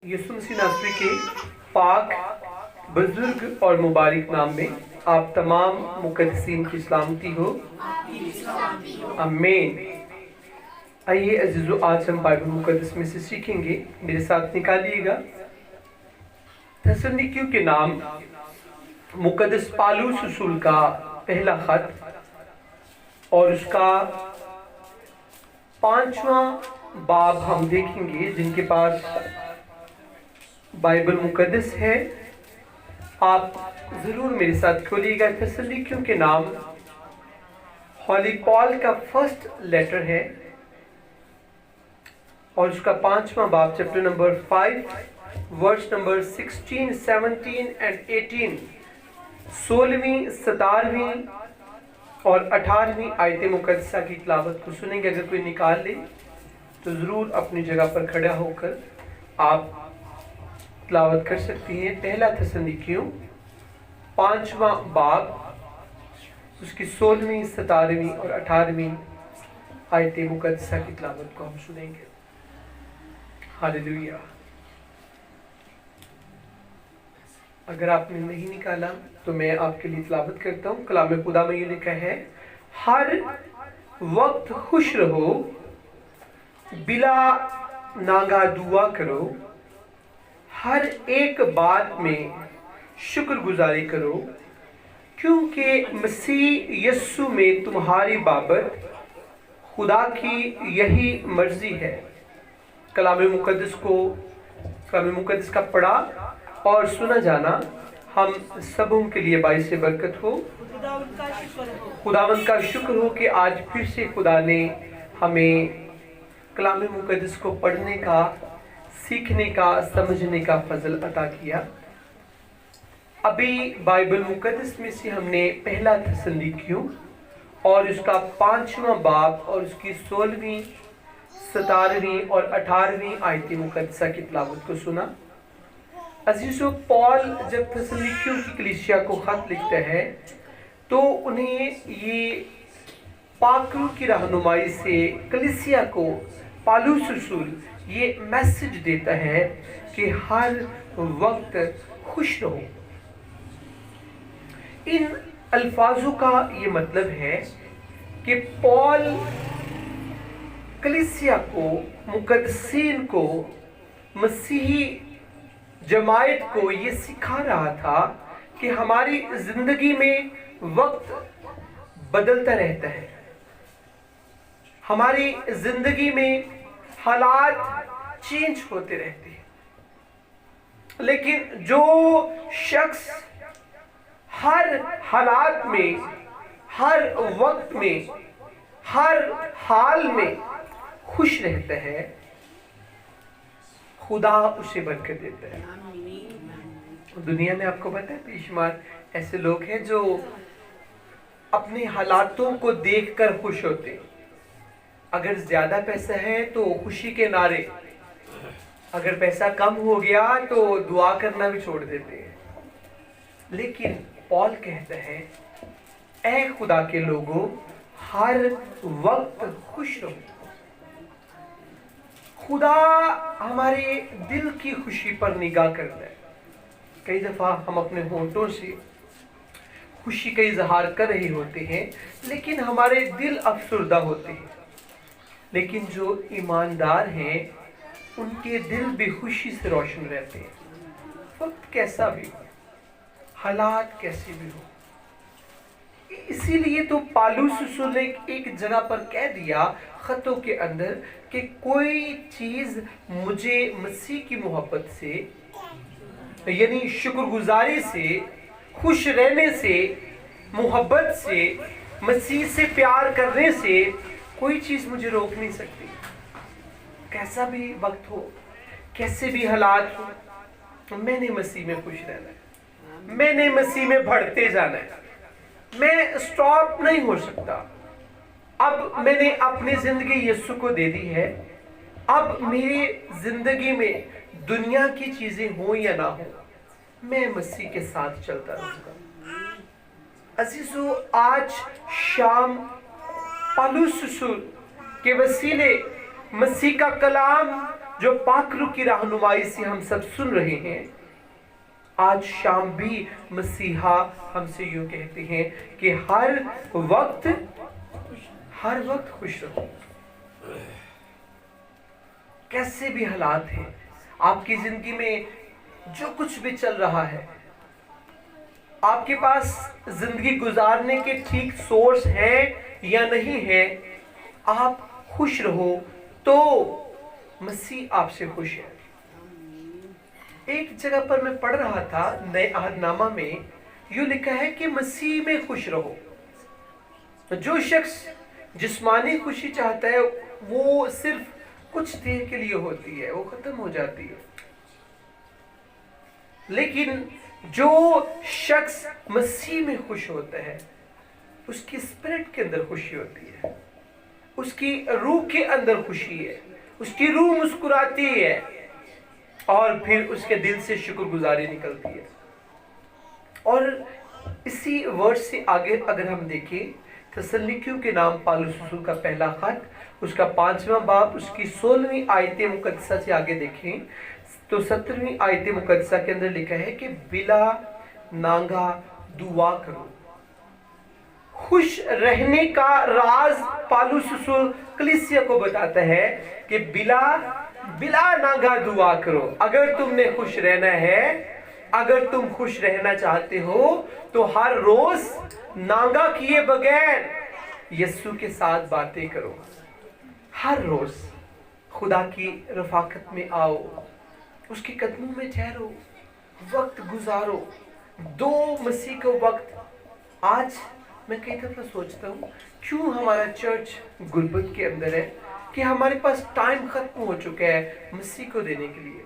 यसु मसीह नासरी के पाक, बुजुर्ग और मुबारक नाम में आप तमाम मुकद्दसीन की सलामती हो। आमीन। आइए अजीजों, आज हम बाइबल मुकद्दस में से सीखेंगे। मेरे साथ निकालिएगा थस्सलुनीकियों के नाम मुकद्दस पौलुस रसूल का पहला खत और उसका 5वां बाब हम देखेंगे। जिनके पास बाइबल मुकद्दस है, आप जरूर मेरे साथ खोलिएगा। थस्सलुनीकियों के नाम हॉली पॉल का फर्स्ट लेटर है और उसका 5वां बाब, chapter number 5 verse number 16, 17 and 18। 16वीं, 17वीं और 18वीं आयत मुकद्दसा की तिलावत को सुनेंगे। अगर कोई निकाल ले तो जरूर अपनी जगह पर खड़ा होकर आप तिलावत कर सकती हैं। पहला थस्सलुनीकियों 5वां बाब, उसकी 16वीं, 17वीं और 18वीं आयत मुकद्दसा की तिलावत को हम सुनेंगे। हालेलुया। अगर आपने नहीं निकाला तो मैं आपके लिए तिलावत करता हूँ। कलाम खुदा में ये लिखा है, हर वक्त खुश रहो, बिला नागा दुआ करो, हर एक बात में शुक्रगुजारी करो, क्योंकि मसीह यस्सु में तुम्हारी बाबत खुदा की यही मर्जी है। कलाम मुकद्दस का पढ़ा और सुना जाना हम सबों के लिए बाइस से बरकत हो। खुदावंद का शुक्र हो कि आज फिर से खुदा ने हमें कलाम मुकद्दस को पढ़ने का, सीखने का, समझने का फजल अता किया। अभी बाइबल मुकद्दस में से हमने पहला थस्सलुनीकियों और उसका 5वां बाब और उसकी 16वीं, 17वीं और 18वीं आयत मुकद्दसा की तिलावत को सुना। अजीजों, पॉल जब थस्सलुनीकियों की कलीसिया को खत लिखता है तो उन्हें ये पाकरू की रहनुमाई से कलीसिया को पौलुस रसूल ये मैसेज देता है कि हर वक्त खुश रहो। इन अल्फाजों का ये मतलब है कि पॉल कलीसिया को, मुकद्दसीन को, मसीही जमायत को ये सिखा रहा था कि हमारी जिंदगी में वक्त बदलता रहता है। हमारी जिंदगी में हालात चेंज होते रहते हैं, लेकिन जो शख्स हर हालात में, हर वक्त में, हर हाल में खुश रहता है, खुदा उसे बरकत देता है। दुनिया में आपको पता है बेशुमार ऐसे लोग हैं जो अपने हालातों को देखकर खुश होते हैं। अगर ज्यादा पैसा है तो खुशी के नारे, अगर पैसा कम हो गया तो दुआ करना भी छोड़ देते हैं। लेकिन पॉल कहता है, ऐ खुदा के लोगों, हर वक्त खुश रहो। खुदा हमारे दिल की खुशी पर निगाह करता है। कई दफा हम अपने होंठों से खुशी का इजहार कर रहे होते हैं, लेकिन हमारे दिल अफसुर्दा होते हैं। लेकिन जो ईमानदार हैं उनके दिल भी खुशी से रोशन रहते हैं। वक्त कैसा भी हो, हालात कैसे भी हो। इसीलिए तो पौलुस रसूल ने एक जगह पर कह दिया खतों के अंदर कि कोई चीज मुझे मसीह की मोहब्बत से, यानी शुक्रगुजारी से, खुश रहने से, मोहब्बत से, मसीह से प्यार करने से कोई चीज मुझे रोक नहीं सकती। कैसा भी वक्त हो, कैसे भी हालात हो, मैंने मसीह में खुश रहना है, मैंने मसीह में बढ़ते जाना है। मैं स्टॉप नहीं हो सकता। अब मैंने अपनी जिंदगी यीशु को दे दी है। अब मेरी जिंदगी में दुनिया की चीजें हो या ना हो, मैं मसीह के साथ चलता रहूंगा। अजीजों, आज शाम पौलुस रसूल के वसीले मसीह का कलाम जो पाकरू की रहनुमाई से हम सब सुन रहे हैं, आज शाम भी मसीहा हमसे यूं कहते हैं कि हर वक्त खुश रहो। कैसे भी हालात हैं आपकी जिंदगी में, जो कुछ भी चल रहा है, आपके पास जिंदगी गुजारने के ठीक सोर्स है या नहीं है, आप खुश रहो तो मसीह आपसे खुश है। एक जगह पर मैं पढ़ रहा था नए अहदनामा में, यूं लिखा है कि मसीह में खुश रहो। जो शख्स जिस्मानी खुशी चाहता है वो सिर्फ कुछ देर के लिए होती है, वो खत्म हो जाती है। लेकिन जो शख्स मसीह में खुश होता है, उसकी स्पिरिट के अंदर खुशी होती है, उसकी रूह के अंदर खुशी है, उसकी रूह मुस्कुराती है और फिर उसके दिल से शुक्रगुजारी निकलती है। और इसी वर्ष से आगे अगर हम देखें, तसल्लिकियों के नाम पौलुस रसूल का पहला खत, उसका 5वां बाब, उसकी 16वीं आयत मुकद्दसा से आगे देखें तो 17वीं आयत मुकद्दसा के अंदर लिखा है कि बिला नांगा दुआ करो। खुश रहने का राज पौलुस रसूल कलीसिया को बताता है कि बिला नांगा दुआ करो। अगर तुमने खुश रहना है, अगर तुम खुश रहना चाहते हो तो हर रोज नांगा किए बगैर यीशु के साथ बातें करो। हर रोज खुदा की रफाकत में आओ, उसके कदमों में ठहरो, वक्त गुजारो, दो मसीह का वक्त। आज मैं कई दफा सोचता हूँ क्यों हमारा चर्च गुर्बत के अंदर है कि हमारे पास टाइम खत्म हो चुका है मसीह को देने के लिए।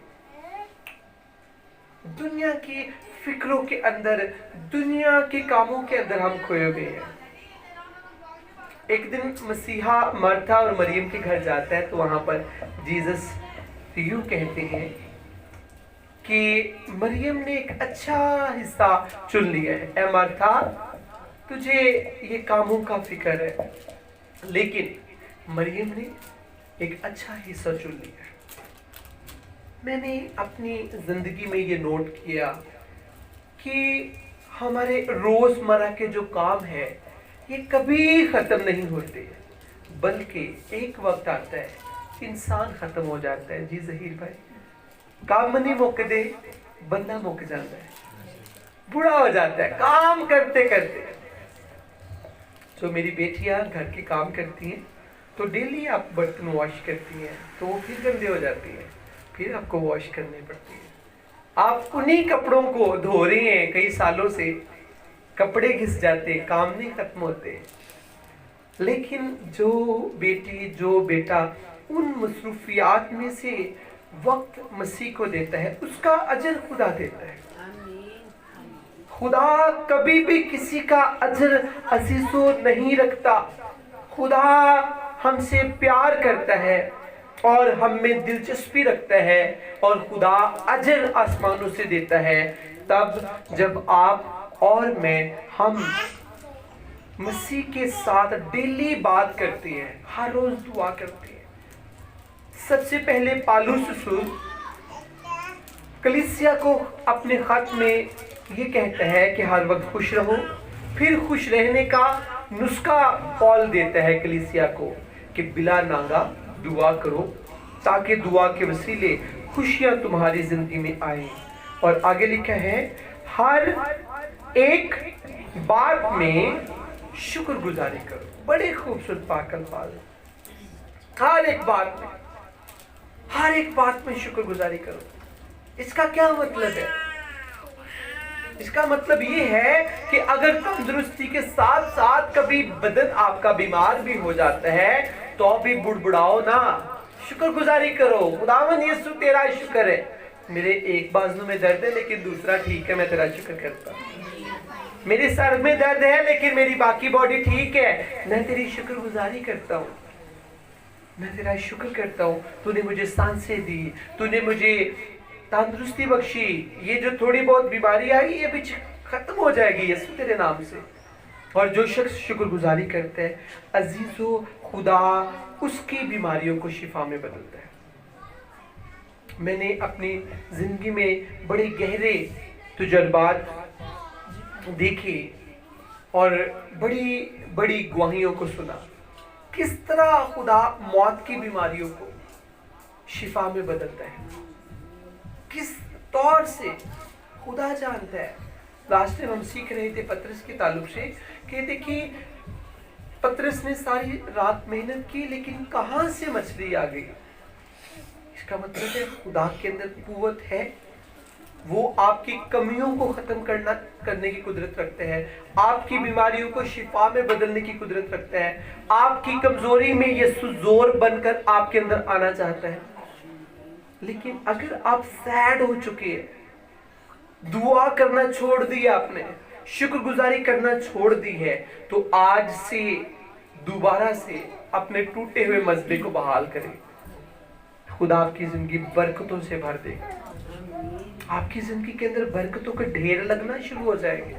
दुनिया की फिक्रों के अंदर, दुनिया के कामों के अंदर हम खोए हुए हैं। एक दिन मसीहा मर्था और मरियम के घर जाता है तो वहां पर जीसस यूं कहते हैं कि मरियम ने एक अच्छा हिस्सा चुन लिया है। ए मर्था, तुझे ये कामों का फिक्र है, लेकिन मरियम ने एक अच्छा हिस्सा चुन लिया। मैंने अपनी जिंदगी में ये नोट किया कि हमारे रोजमर्रा के जो काम है ये कभी खत्म नहीं होते, बल्कि एक वक्त आता है इंसान खत्म हो जाता है। जी जहीर भाई, काम नहीं मुक दे, बंदा मुक जाता है, बूढ़ा हो जाता है काम करते करते। जो मेरी बेटियां घर के काम करती हैं तो डेली आप बर्तन वॉश करती हैं तो वो फिर गंदे हो जाती हैं, फिर आपको वॉश करनी पड़ती है। आप उन्हीं कपड़ों को धो रही हैं कई सालों से, कपड़े घिस जाते, काम नहीं खत्म होते। लेकिन जो बेटी, जो बेटा उन मसरूफियात में से वक्त मसीह को देता है, उसका अजर खुदा देता है। खुदा कभी भी किसी का अजर अजीजो नहीं रखता। खुदा हमसे प्यार करता है और हम में दिलचस्पी रखता है, और खुदा अजर आसमानों से देता है तब जब आप और मैं, हम मसीह के साथ डेली बात करते हैं, हर रोज दुआ करते हैं। सबसे पहले पौलुस रसूल कलीसिया को अपने खत में ये कहता है कि हर वक्त खुश रहो। फिर खुश रहने का नुस्खा पौल देता है कलीसिया को कि बिला नांगा दुआ करो, ताकि दुआ के वसीले खुशियां तुम्हारी जिंदगी में आए। और आगे लिखा है हर एक बात में शुक्रगुजारी करो। बड़े खूबसूरत पाक अल्फाज, हर एक बात में शुक्रगुजारी करो। इसका क्या मतलब है? इसका मतलब ये है कि अगर तंदुरुस्ती के साथ साथ कभी बदन आपका बीमार भी हो जाता है तो भी बुड़बुड़ाओ ना, शुक्रगुजारी करो। खुदावंद यीशु तेरा शुक्र है, मेरे एक बाजू में दर्द है लेकिन दूसरा ठीक है, मैं तेरा शुक्र करता हूँ। मेरे सर में दर्द है लेकिन मेरी बाकी बॉडी ठीक है, मैं तेरी शुक्रगुजारी करता हूँ, मैं तेरा शुक्र करता हूँ। तूने मुझे सांसें दी, तूने मुझे तंदुरुस्ती बख्शी, ये जो थोड़ी बहुत बीमारी आई ये भी खत्म हो जाएगी यीशु तेरे नाम से। और जो शख्स शुक्रगुजारी करता है, अजीजो, खुदा उसकी बीमारियों को शिफा में बदलता है। मैंने अपनी जिंदगी में बड़े गहरे तजुर्बात देखे और बड़ी बड़ी गवाहियों को सुना, किस तरह खुदा मौत की बीमारियों को शिफा में बदलता है, किस तौर से खुदा जानता है। लास्ट टाइम हम सीख रहे थे पतरस के ताल्लुक से कि देखिए पतरस ने सारी रात मेहनत की लेकिन कहां से मछली आ गई। इसका मतलब है खुदा के अंदर कुव्वत है, वो आपकी कमियों को खत्म करने की कुदरत रखते हैं, आपकी बीमारियों को शिफा में बदलने की कुदरत रखता है, आपकी कमजोरी में यीशु जोर बनकर आपके अंदर आना चाहता है। लेकिन अगर आप सैड हो चुके हैं, दुआ करना छोड़ दिया आपने, शुक्रगुजारी करना छोड़ दी है, तो आज से दोबारा से अपने टूटे हुए मजबे को बहाल करें। खुदा आपकी जिंदगी बरकतों से भर देगा, आपकी जिंदगी के अंदर बरकतों के ढेर लगना शुरू हो जाएंगे।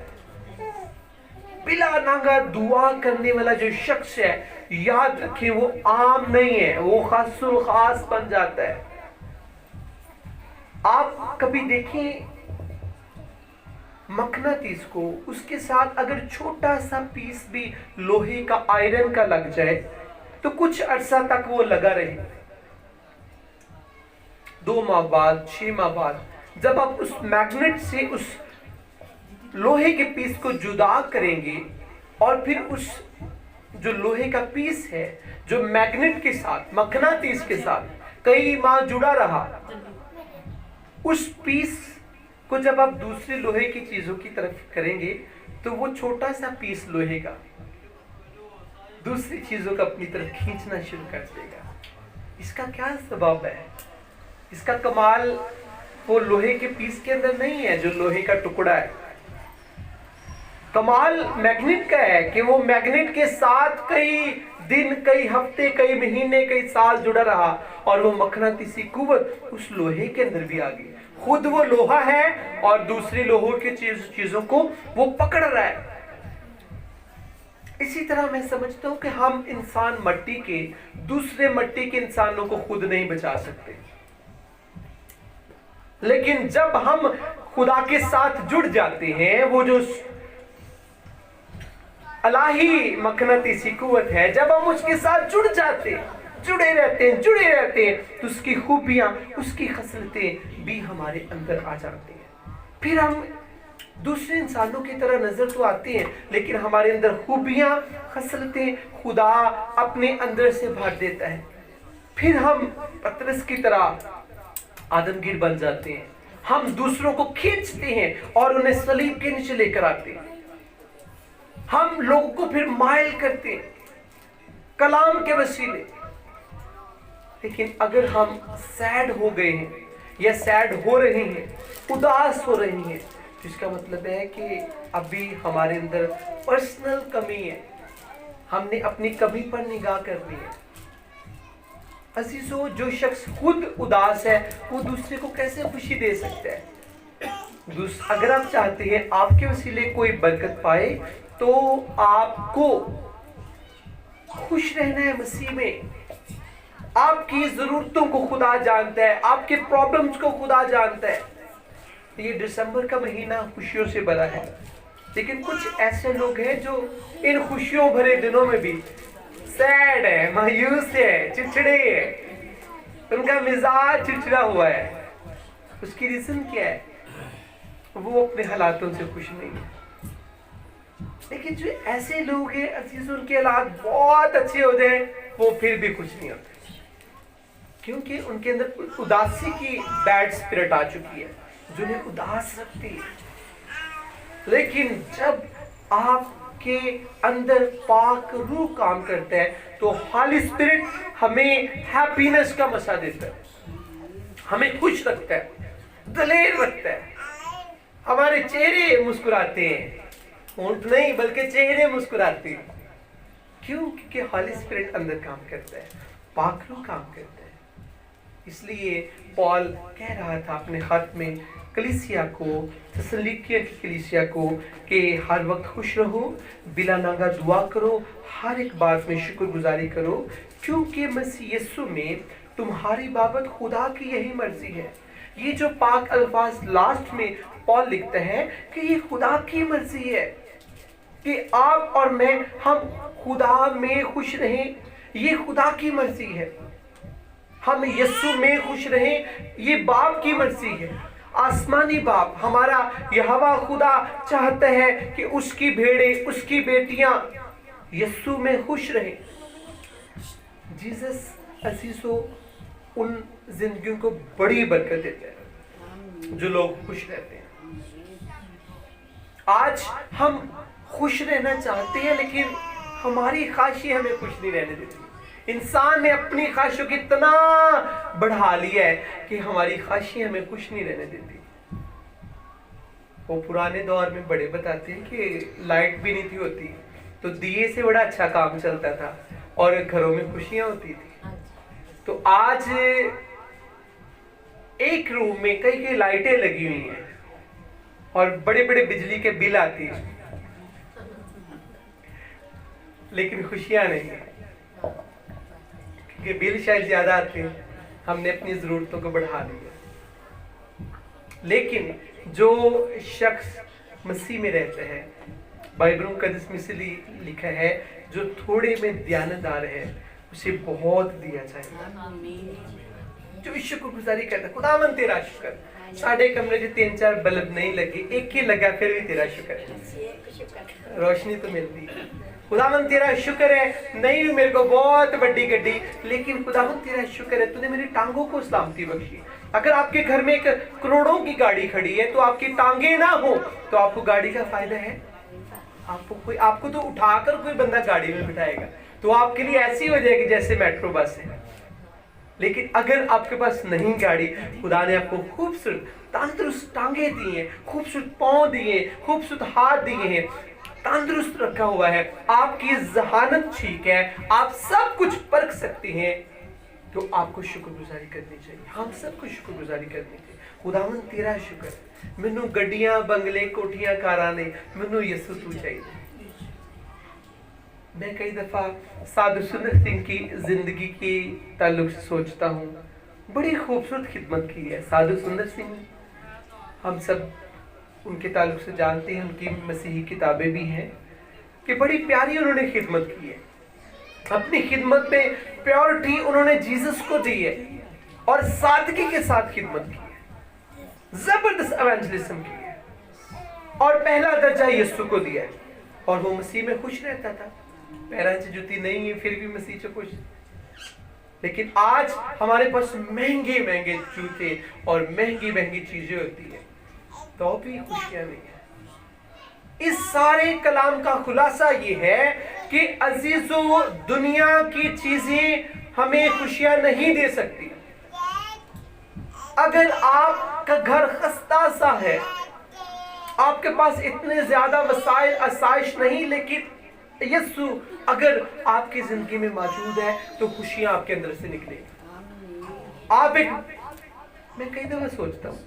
बिला नागा दुआ करने वाला जो शख्स है, याद रखें वो आम नहीं है, वो खासुल खास बन जाता है। आप कभी देखें मकनातीस को, उसके साथ अगर छोटा सा पीस भी लोहे का आयरन का लग जाए तो कुछ अरसा तक वो लगा रहे। 2 माह बाद, 6 माह बाद जब आप उस मैग्नेट से उस लोहे के पीस को जुदा करेंगे और फिर उस जो लोहे का पीस है जो मैग्नेट के साथ, मकनातीस के साथ कई माह जुड़ा रहा, उस पीस को जब आप दूसरे लोहे की चीजों की तरफ करेंगे तो वो छोटा सा पीस लोहे का दूसरी चीजों को अपनी तरफ खींचना शुरू कर देगा। इसका क्या सबब है? इसका कमाल वो लोहे के पीस के अंदर नहीं है जो लोहे का टुकड़ा है। कमाल मैग्नेट का है कि वो मैग्नेट के साथ कई दिन, कई हफ्ते, कई महीने, कई साल जुड़ा रहा और वो मकनातीसी कुव्वत उस लोहे के अंदर भी आ गई। खुद वो लोहा है और दूसरी लोहों की चीजों को वो पकड़ रहा है। इसी तरह मैं समझता हूं कि हम इंसान मट्टी के दूसरे मट्टी के इंसानों को खुद नहीं बचा सकते, लेकिन जब हम खुदा के साथ जुड़ जाते हैं, वो जो अलाही मकनातीसी कुव्वत है, जब हम उसके साथ जुड़ जाते हैं, जुड़े रहते हैं तो उसकी खूबियां, उसकी खसलतें भी हमारे अंदर आ जाती हैं। फिर हम दूसरे इंसानों की तरह नजर तो आते हैं लेकिन हमारे अंदर खूबियां, खसलतें खुदा अपने अंदर से भर देता है। फिर हम पतरस की तरह आदमगीर बन जाते हैं, हम दूसरों को खींचते हैं और उन्हें सलीब के नीचे लेकर आते हैं। हम लोगों को फिर माइल करते हैं कलाम के वसीले। लेकिन अगर हम सैड हो गए हैं या सैड हो रहे हैं, उदास हो रहे हैं, तो इसका मतलब है कि अभी हमारे अंदर पर्सनल कमी है, हमने अपनी कमी पर निगाह करनी है। अजीजों, जो शख्स खुद उदास है वो दूसरे को कैसे खुशी दे सकता है? अगर आप चाहते हैं आपके वसीले कोई बरकत पाए तो आपको खुश रहना है मसीह में। आपकी जरूरतों को खुदा जानता है, आपके प्रॉब्लम्स को खुदा जानता है। ये दिसंबर का महीना खुशियों से भरा है, लेकिन कुछ ऐसे लोग हैं जो इन खुशियों भरे दिनों में भी सैड है, मायूस है, चिड़चिड़े है, उनका मिजाज चिड़चिड़ा हुआ है। उसकी रीजन क्या है? वो अपने हालातों से खुश नहीं है। लेकिन जो ऐसे लोग हैं अजीज, उनके हालात बहुत अच्छे हो जाए वो फिर भी खुश नहीं होते, क्योंकि उनके अंदर उदासी की बैड स्पिरिट आ चुकी है जो उन्हें उदास रखती है। लेकिन जब आपके अंदर पाक रूह काम करता है तो होली स्पिरिट हमें हैप्पीनेस का मसा देता है, हमें खुश रखता है, दलेर रखता है, हमारे चेहरे मुस्कुराते हैं, होंठ नहीं बल्कि चेहरे मुस्कुराते हैं। क्यों? क्योंकि होली स्पिरिट अंदर काम करता है, पाक रूह काम करता है। इसलिए पॉल कह रहा था अपने खत में कलीसिया को, थिस्सलुनीकियों की कलीसिया को, कि हर वक्त खुश रहो, बिला नागा दुआ करो, हर एक बात में शुक्रगुजारी करो, क्योंकि मसीह यीशु में तुम्हारी बाबत खुदा की यही मर्जी है। ये जो पाक अल्फाज लास्ट में पॉल लिखते हैं कि ये खुदा की मर्जी है कि आप और मैं हम खुदा में खुश रहें, ये खुदा की मर्जी है। हम यीशु में खुश रहें, ये बाप की मर्जी है। आसमानी बाप हमारा यहोवा खुदा चाहता है कि उसकी भेड़ें, उसकी बेटियां यीशु में खुश रहें। जीसस असीसो उन जिंदगियों को बड़ी बरकत देते हैं जो लोग खुश रहते हैं। आज हम खुश रहना चाहते हैं, लेकिन हमारी ख्वाहिशें हमें खुश नहीं रहने देती। इंसान ने अपनी ख्वाहिशों को इतना बढ़ा लिया है कि हमारी ख्वाहिशें हमें खुश नहीं रहने देती। वो पुराने दौर में बड़े बताते हैं कि लाइट भी नहीं थी होती तो दिए से बड़ा अच्छा काम चलता था और घरों में खुशियां होती थी। तो आज एक रूम में कई कई लाइटें लगी हुई हैं और बड़े बड़े बिजली के बिल आते हैं, लेकिन खुशियां नहीं है क्योंकि बिल शायद ज्यादा आते हैं, हमने अपनी जरूरतों को बढ़ा लिया। लेकिन जो शख्स मसीह में रहता है, बाइबल मुकद्दस में से लिखा है, जो थोड़े में ध्यानदार है उसे बहुत दिया जाएगा। जो शुक्रगुजारी करता है, खुदावन तेरा शुक्र, साढ़े कमरे के 3-4 बल्ब नहीं लगे, एक ही लगा फिर भी तेरा शुक्र है, रोशनी तो मिलती है। खुदावन तेरा शुक्र है, नहीं मेरे को बहुत बड़ी गड्डी, लेकिन खुदावन तेरा शुक्र है तूने मेरी टांगों को सलामती बख्शी। अगर आपके घर में 1 करोड़ों की गाड़ी खड़ी है तो आपकी टांगे ना हो तो आपको गाड़ी का फायदा है? आपको तो उठाकर कोई बंदा गाड़ी में बिठाएगा तो आपके लिए ऐसी हो जाएगी जैसे मेट्रो बस है। लेकिन अगर आपके पास नहीं गाड़ी, खुदा ने आपको खूबसूरत तंदुरुस्त टांगे दी हैं, खूबसूरत पांव दिए, खूबसूरत हाथ दिए हैं, तंदुरुस्त रखा हुआ है, आपकी जहानत ठीक है, आप सब कुछ परख सकते हैं, तो आपको शुक्रगुजारी करनी चाहिए। हम सबको शुक्रगुजारी करनी चाहिए। खुदावन तेरा शुक्र, मैनू गड्डियां बंगले कोठियां कारां नहीं, मैनू यीशु तू चाहिए। मैं कई दफा साधु सुंदर सिंह की जिंदगी की ताल्लुक से सोचता हूँ, बड़ी खूबसूरत खिदमत की है साधु सुंदर सिंह। हम सब उनके ताल्लुक से जानते हैं, उनकी मसीही किताबें भी हैं कि बड़ी प्यारी उन्होंने खिदमत की है। अपनी खिदमत में प्योरिटी उन्होंने जीसस को दी है और सादगी के साथ खिदमत की है, जबरदस्त एवेंजलिज्म की है और पहला दर्जा यीशु को दिया है। और वो मसीह में खुश रहता था, पैरां च जुती नहीं है फिर भी मसीह च खुश। लेकिन आज हमारे पास महंगे महंगे जूते और महंगी महंगी चीजें होती है तो भी खुशियां नहीं है। इस सारे कलाम का खुलासा ये है कि अजीजों, दुनिया की चीजें हमें खुशियां नहीं दे सकती। अगर आपका घर खस्ता सा है, आपके पास इतने ज्यादा वसाइल आसाइश नहीं, लेकिन यीशु अगर आपकी जिंदगी में मौजूद है तो खुशियां आपके अंदर से निकलेगी। मैं कई दफा सोचता हूँ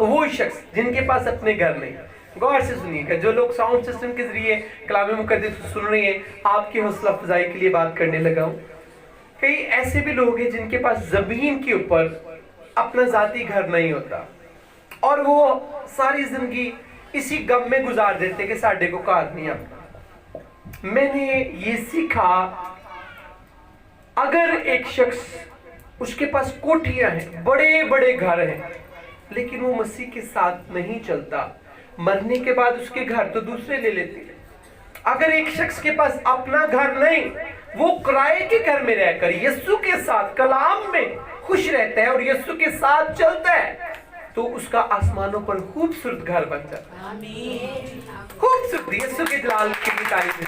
वो शख्स जिनके पास अपने घर नहीं, गौर से सुनिएगा, जो लोग साउंड सिस्टम के जरिए कलाम मुकद्दस सुन रहे हैं, आपकी हौसला अफजाई के लिए बात करने लगा हूं। कई ऐसे भी लोग हैं जिनके पास जमीन के ऊपर अपना जाती घर नहीं होता और वो सारी जिंदगी इसी गम में गुजार देते कि साडे को घर नहीं आता। मैंने ये सीखा, अगर एक शख्स, उसके पास कोठियां हैं, बड़े बड़े घर हैं, लेकिन वो मसीह के साथ नहीं चलता, मरने के बाद उसके घर तो दूसरे ले लेते हैं। अगर एक शख्स के पास अपना घर नहीं, वो किराए के घर में रहकर यीशु के साथ कलाम में खुश रहता है और यीशु के साथ चलता है, तो उसका आसमानों पर खूबसूरत घर बन जाता है। खूबसूरत, यीशु के जलाल की तारीफ है।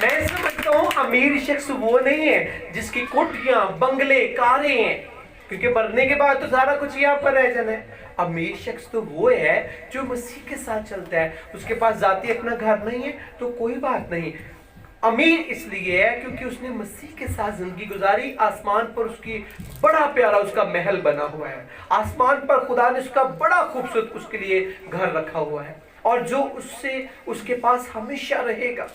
मैं समझता हूँ अमीर शख्स वो नहीं है जिसकी कोठियां, बंगले, कारें हैं, क्योंकि मरने के बाद तो सारा कुछ यहाँ पर रह जाना है। अमीर शख्स तो वो है जो मसीह के साथ चलता है। उसके पास जाती अपना घर नहीं है तो कोई बात नहीं, अमीर इसलिए है क्योंकि उसने मसीह के साथ जिंदगी गुजारी। आसमान पर उसकी बड़ा प्यारा उसका महल बना हुआ है, आसमान पर खुदा ने उसका बड़ा खूबसूरत उसके लिए घर रखा हुआ है और जो उससे उसके पास हमेशा रहेगा।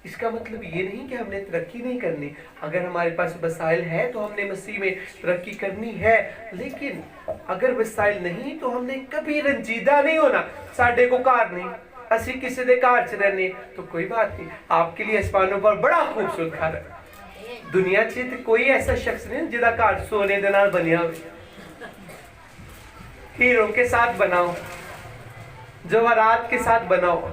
اس کا مطلب یہ نہیں کہ ہم نے ترقی نہیں کرنی. اگر ہمارے پاس وسائل ہے تو ہم نے مسیح میں ترقی کرنی ہے, لیکن اگر وسائل نہیں تو ہم نے کبھی رنجیدہ نہیں ہونا. ساڈے کو کار نہیں, اسی کسی دے کار چ رہنے, تو کوئی بات نہیں, آپ کے لیے اسپانوں پر بڑا خوبصورت گھر ہے. دنیا چ کوئی ایسا شخص نہیں جہاں گھر سونے دے نال بنیا ہوئے, ہیروں کے ساتھ بناؤ, جواہرات کے ساتھ بناؤ.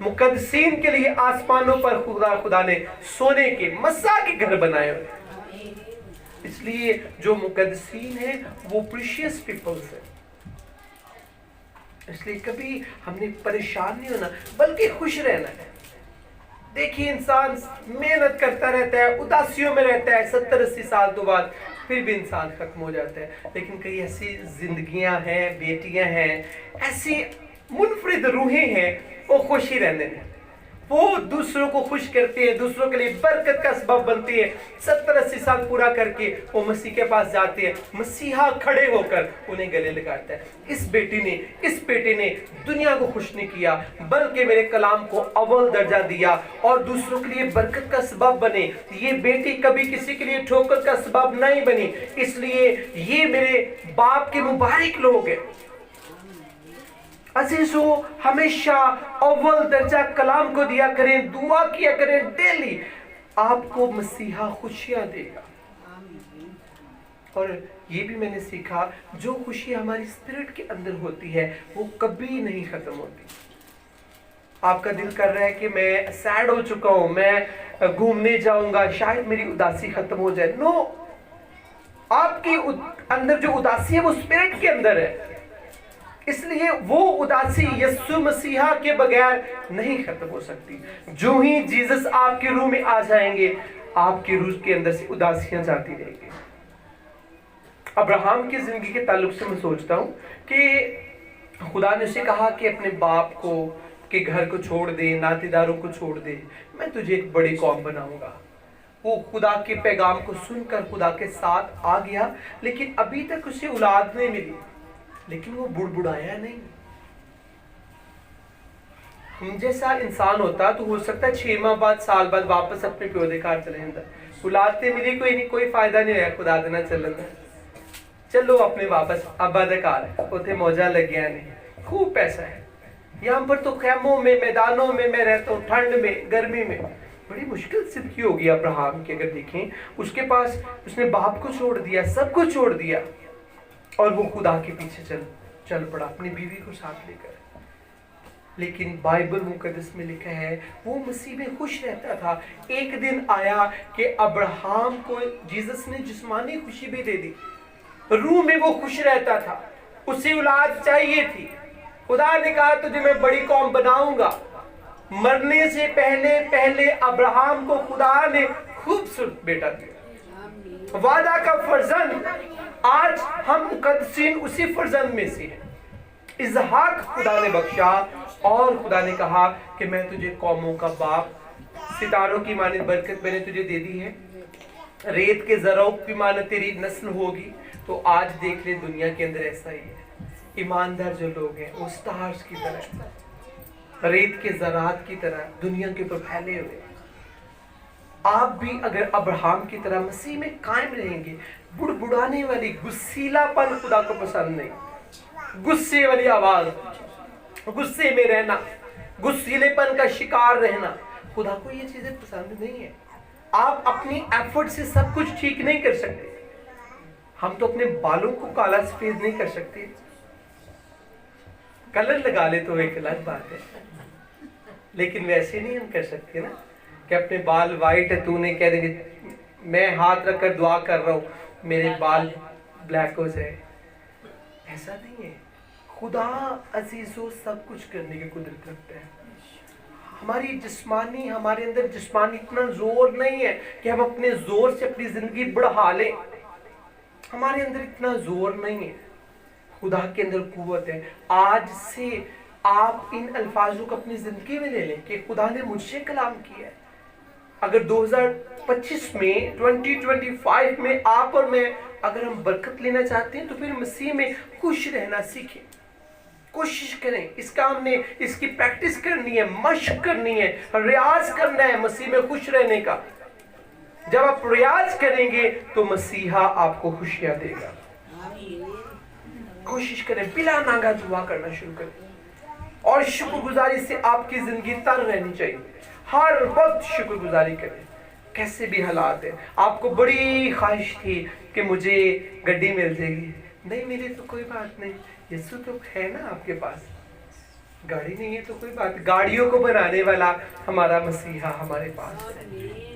مقدسین کے لیے آسمانوں پر خدا نے سونے کے مسا کے گھر بنائے ہوئے. اس لیے جو مقدسین ہیں وہ پریشیس پیپلز ہیں. اس لیے کبھی ہم نے پریشان نہیں ہونا بلکہ خوش رہنا ہے. دیکھیے انسان محنت کرتا رہتا ہے, اداسیوں میں رہتا ہے, 70-80 سال تو بعد پھر بھی انسان ختم ہو جاتا ہے. لیکن کئی ایسی زندگیاں ہیں, بیٹیاں ہیں, ایسی منفرد روحیں ہیں, وہ خوشی رہنے ہیں, وہ دوسروں کو خوش کرتے ہیں, دوسروں کے لیے برکت کا سبب بنتے ہیں. 70-80 سال پورا کر کے وہ مسیح کے پاس جاتے ہیں, مسیحا کھڑے ہو کر انہیں گلے لگاتا ہے. اس بیٹی نے, اس بیٹے نے دنیا کو خوش نہیں کیا بلکہ میرے کلام کو اول درجہ دیا اور دوسروں کے لیے برکت کا سبب بنے. یہ بیٹی کبھی کسی کے لیے ٹھوکر کا سبب نہیں بنی. اس لیے یہ میرے باپ کے مبارک لوگ ہیں. عزیزو, ہمیشہ اول درجہ کلام کو دیا کریں, دعا کیا کریں ڈیلی. آپ کو مسیحا خوشیاں دے گا. اور یہ بھی میں نے سیکھا, جو خوشی ہماری اسپرٹ کے اندر ہوتی ہے وہ کبھی نہیں ختم ہوتی. آپ کا دل کر رہا ہے کہ میں سیڈ ہو چکا ہوں, میں گھومنے جاؤں گا, شاید میری اداسی ختم ہو جائے. نو, آپ کے اندر جو اداسی ہے وہ اسپرٹ کے اندر ہے. اس لیے وہ اداسی یسوع مسیحا کے بغیر نہیں ختم ہو سکتی. جو ہی جیزس آپ کے روح میں آ جائیں گے, آپ کی روح کے اندر سے اداسیاں جاتی رہیں گی. ابراہم کی زندگی کے تعلق سے میں سوچتا ہوں کہ خدا نے اسے کہا کہ اپنے باپ کو کے گھر کو چھوڑ دے, ناطے داروں کو چھوڑ دے, میں تجھے ایک بڑی قوم بناؤں گا. وہ خدا کے پیغام کو سن کر خدا کے ساتھ آ گیا, لیکن ابھی تک اسے اولاد نہیں ملی. لیکن وہ بڑبڑایا نہیں. ہم جیسا انسان ہوتا تو ہو سکتا ہے 6 ماہ بعد, سال بعد واپس اپنے پیو دے کار چلے جاتا. اولاد تے ملی کوئی نہیں, کوئی فائدہ نہیں ہوا خدا دینا چلن دا. چلو اپنے واپس ابا دے کار ہے, اوتھے موجاں لگیاں نے, خوب پیسہ ہے. یہاں پر تو خیموں میں, میدانوں میں میں رہتا ہوں, ٹھنڈ میں, گرمی میں. بڑی مشکل زندگی ہوگی ابراہم کی. اگر دیکھیں اس کے پاس, اس نے باپ کو چھوڑ دیا, سب کو چھوڑ دیا, اور وہ خدا کے پیچھے چل پڑا اپنی بیوی کو ساتھ لے کر. لیکن بائبل مقدس میں لکھا ہے وہ مسیح میں خوش رہتا تھا. ایک دن آیا کہ ابراہم کو جیزس نے جسمانی خوشی بھی دے دی, روح میں وہ خوش رہتا تھا. اسے اولاد چاہیے تھی. خدا نے کہا تجھے میں بڑی قوم بناؤں گا. مرنے سے پہلے ابراہم کو خدا نے خوبصورت بیٹا دیا, وعدہ کا فرزند. آج ہم مقدسین اسی فرزند میں سے ہیں. اسحاق خدا نے بخشا اور خدا نے کہا کہ میں تجھے قوموں کا باپ, ستاروں کی مانند برکت میں نے تجھے دے دی ہے, ریت کے ذروں کی مانند تیری نسل ہوگی. تو آج دیکھ لیں دنیا کے اندر ایسا ہی ہے. ایماندار جو لوگ ہیں وہ سٹارز کی طرح, ریت کے ذرات کی طرح دنیا کے اوپر پھیلے ہوئے. آپ بھی اگر ابراہم کی طرح مسیح میں قائم رہیں گے, بڑبڑانے والی غصیلا پن خدا کو پسند نہیں. غصے والی آواز, غصے میں رہنا, غصیلے پن کا شکار رہنا, خدا کو یہ چیزیں پسند نہیں ہے. آپ اپنی ایفرٹ سے سب کچھ ٹھیک نہیں کر سکتے. ہم تو اپنے بالوں کو کالا سفید نہیں کر سکتے. کلر لگا لے تو ایک الگ بات ہے, لیکن ویسے نہیں ہم کر سکتے نا کہ اپنے بال وائٹ ہے, تو نے کہہ دیں گے میں ہاتھ رکھ کر دعا کر رہا ہوں میرے بال بلیک ہو جائے. ایسا نہیں ہے. خدا عزیزو سب کچھ کرنے کی قدرت رکھتا ہے. ہماری جسمانی, ہمارے اندر جسمانی اتنا زور نہیں ہے کہ ہم اپنے زور سے اپنی زندگی بڑھا لیں. ہمارے اندر اتنا زور نہیں ہے. خدا کے اندر قوت ہے. آج سے آپ ان الفاظوں کو اپنی زندگی میں لے لیں کہ خدا نے مجھ سے کلام کیا ہے. اگر 2025 میں 2025 میں آپ اور میں اگر ہم برکت لینا چاہتے ہیں تو پھر مسیح میں خوش رہنا سیکھیں. कोशिश करें, इसका हमने इसकी प्रैक्टिस करनी है, मशक करनी है, रियाज करना है मसीह में खुश रहने का। जब आप रियाज करेंगे तो मसीहा आपको खुशियां देगा। कोशिश करें, बिला नागा दुआ करना शुरू करें और शुक्रगुजारी से आपकी जिंदगी तर रहनी चाहिए। हर वक्त शुक्रगुजारी करें, कैसे भी हालात है। आपको बड़ी ख्वाहिश थी कि मुझे गड्डी मिल जाएगी, नहीं मिली तो कोई बात नहीं, यीशु तो है ना आपके पास। गाड़ी नहीं है तो कोई बात, गाड़ियों को बनाने वाला हमारा मसीहा हमारे पास है।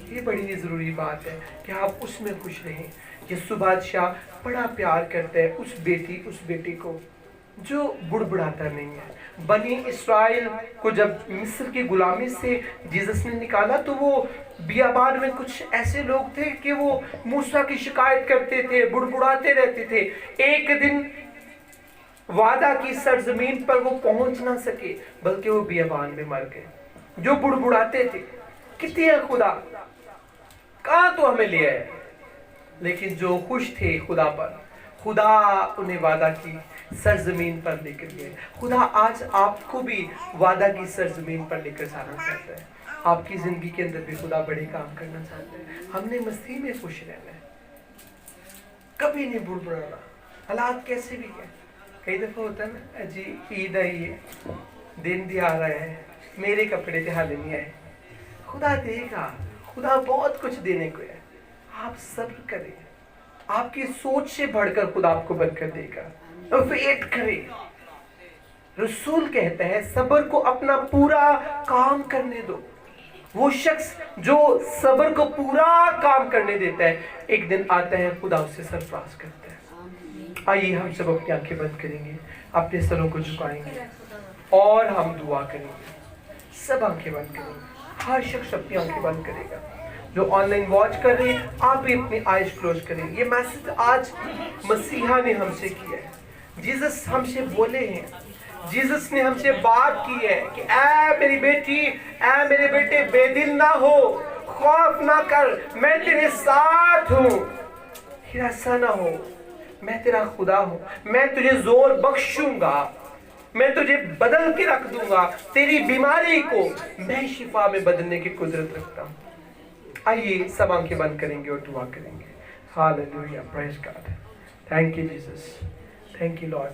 ये बड़ी जरूरी बात है कि आप उसमें खुश रहें। यीशु बादशाह बड़ा प्यार करता है उस बेटी को जो बुड़बुड़ाता नहीं है। बनी इस्राइल को जब मिस्र की गुलामी से जीसस ने निकाला तो वो बियाबान में कुछ ऐसे लोग थे कि वो मूसा की शिकायत करते थे, बुड़बुड़ाते रहते थे। एक दिन वादा की सरजमीन पर वो पहुंच ना सके, बल्कि वो बियाबान में मर गए। जो बुड़बुड़ाते थे, कितने हैं खुदा, कहाँ तो हमें ले आए, लेकिन जो खुश थे खुदा पर, खुदा उन्हें वादा की सरजमीन पर लेकर गए। खुदा आज आपको भी वादा की सरजमीन पर लेकर जाना चाहता है। आपकी जिंदगी के अंदर भी खुदा बड़े काम करना चाहता है। हमने मसीह में खुश रहना है, कभी नहीं बुड़बुड़ाना, हालात कैसे भी है। कई दफा होता है ना, अजी ईद आई है, दिन भी आ रहा है, मेरे कपड़े तो हाल नहीं आए। खुदा देगा, खुदा बहुत कुछ देने को है। आप सब्र करें, आपकी सोच से बढ़कर खुदा आपको बरकत देगा। वेट करें। रसूल कहता है सब्र को अपना पूरा काम करने दो। वो शख्स जो सब्र को पूरा काम करने देता है, एक दिन आता है खुदा उससे सरफराज करता है। आइए हम सब अपनी आंखें बंद करेंगे, अपने सरों को झुकाएंगे और हम दुआ करेंगे। सब आंखें बंद करेंगे, हर शख्स अपनी आंखें बंद करेगा। जो ऑनलाइन वॉच कर रहे हैं आप भी अपनी आइज क्लोज करें। ये मैसेज आज मसीहा ने हमसे किया है, जीसस हमसे बोले हैं, जीसस ने हमसे बात की है कि ऐ मेरी बेटी, ऐ मेरे बेटे, बेदिल ना हो, खौफ ना कर, मैं तेरे साथ हूँ, हिरासा ना हो, मैं तेरा खुदा हूँ, मैं तुझे जोर बख्शूंगा, मैं तुझे बदल के रख दूंगा, तेरी बीमारी को मैं शिफा में बदलने की कुदरत रखता हूँ। आइए सब आंखें बंद करेंगे और दुआ करेंगे। Hallelujah, praise God, thank you Jesus, thank you Lord.